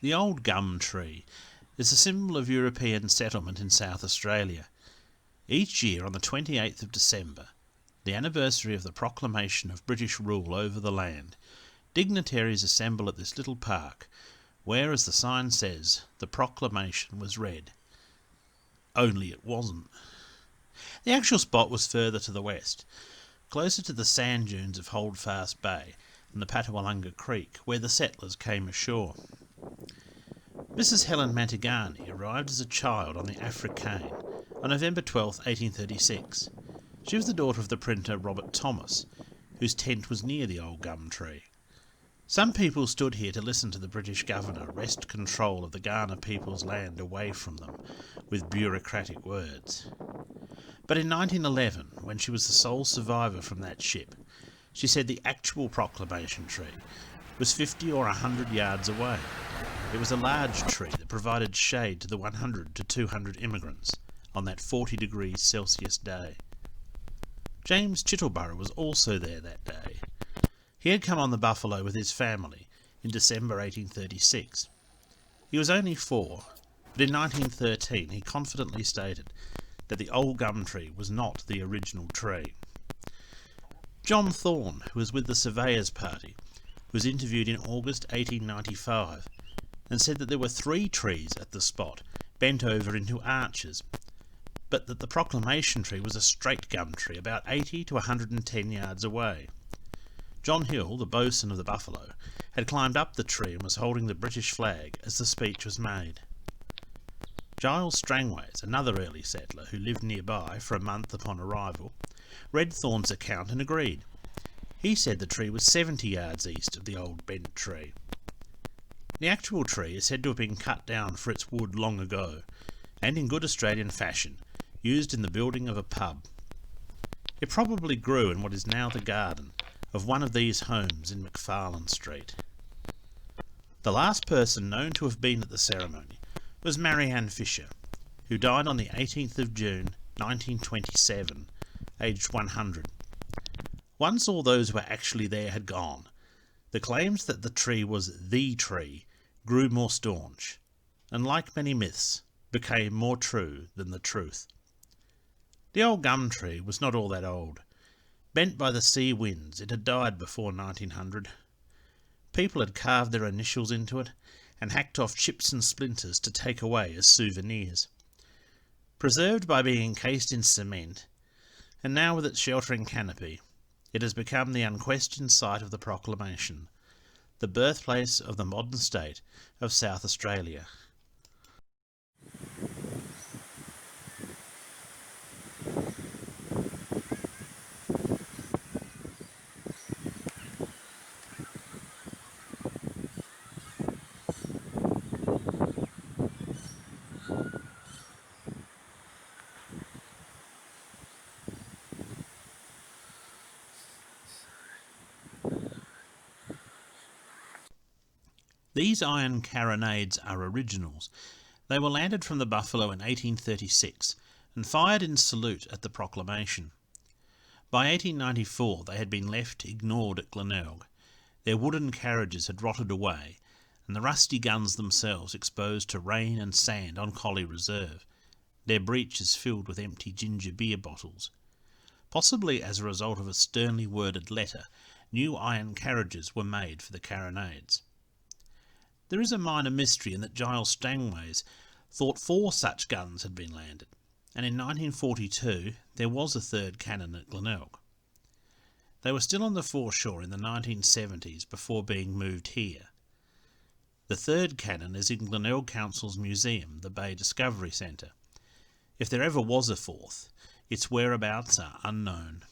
The old gum tree is a symbol of European settlement in South Australia. Each year on the 28th of December, the anniversary of the proclamation of British rule over the land, dignitaries assemble at this little park where, as the sign says, the proclamation was read. Only it wasn't. The actual spot was further to the west, closer to the sand dunes of Holdfast Bay and the Patawalunga Creek, where the settlers came ashore. Mrs. Helen Mantigani arrived as a child on the Africaine on November 12, 1836. She was the daughter of the printer Robert Thomas, whose tent was near the old gum tree. Some people stood here to listen to the British governor wrest control of the Kaurna people's land away from them with bureaucratic words. But in 1911, when she was the sole survivor from that ship, she said the actual proclamation tree was 50 or 100 yards away. It was a large tree that provided shade to the 100 to 200 immigrants on that 40 degrees Celsius day. James Chittleborough was also there that day. He had come on the Buffalo with his family in December 1836. He was only 4, but in 1913 he confidently stated that the old gum tree was not the original tree. John Thorne, who was with the Surveyors Party, was interviewed in August 1895 and said that there were 3 trees at the spot, bent over into arches, but that the proclamation tree was a straight gum tree about 80 to 110 yards away. John Hill, the boatswain of the Buffalo, had climbed up the tree and was holding the British flag as the speech was made. Giles Strangways, another early settler who lived nearby for a month upon arrival, read Thorne's account and agreed. He said the tree was 70 yards east of the old bent tree. The actual tree is said to have been cut down for its wood long ago, and in good Australian fashion, used in the building of a pub. It probably grew in what is now the garden of one of these homes in McFarlane Street. The last person known to have been at the ceremony was Marianne Fisher, who died on the 18th of June 1927, aged 100. Once all those who were actually there had gone, the claims that the tree was the tree grew more staunch, and like many myths, became more true than the truth. The old gum tree was not all that old. Bent by the sea winds, it had died before 1900. People had carved their initials into it and hacked off chips and splinters to take away as souvenirs. Preserved by being encased in cement, and now with its sheltering canopy, it has become the unquestioned site of the proclamation, the birthplace of the modern state of South Australia. These iron carronades are originals. They were landed from the Buffalo in 1836 and fired in salute at the proclamation. By 1894 they had been left ignored at Glenelg. Their wooden carriages had rotted away, and the rusty guns themselves exposed to rain and sand on Collie Reserve, their breeches filled with empty ginger beer bottles. Possibly as a result of a sternly worded letter, new iron carriages were made for the carronades. There is a minor mystery in that Giles Strangways thought 4 such guns had been landed, and in 1942 there was a 3rd cannon at Glenelg. They were still on the foreshore in the 1970s before being moved here. The 3rd cannon is in Glenelg Council's museum, the Bay Discovery Centre. If there ever was a 4th, its whereabouts are unknown.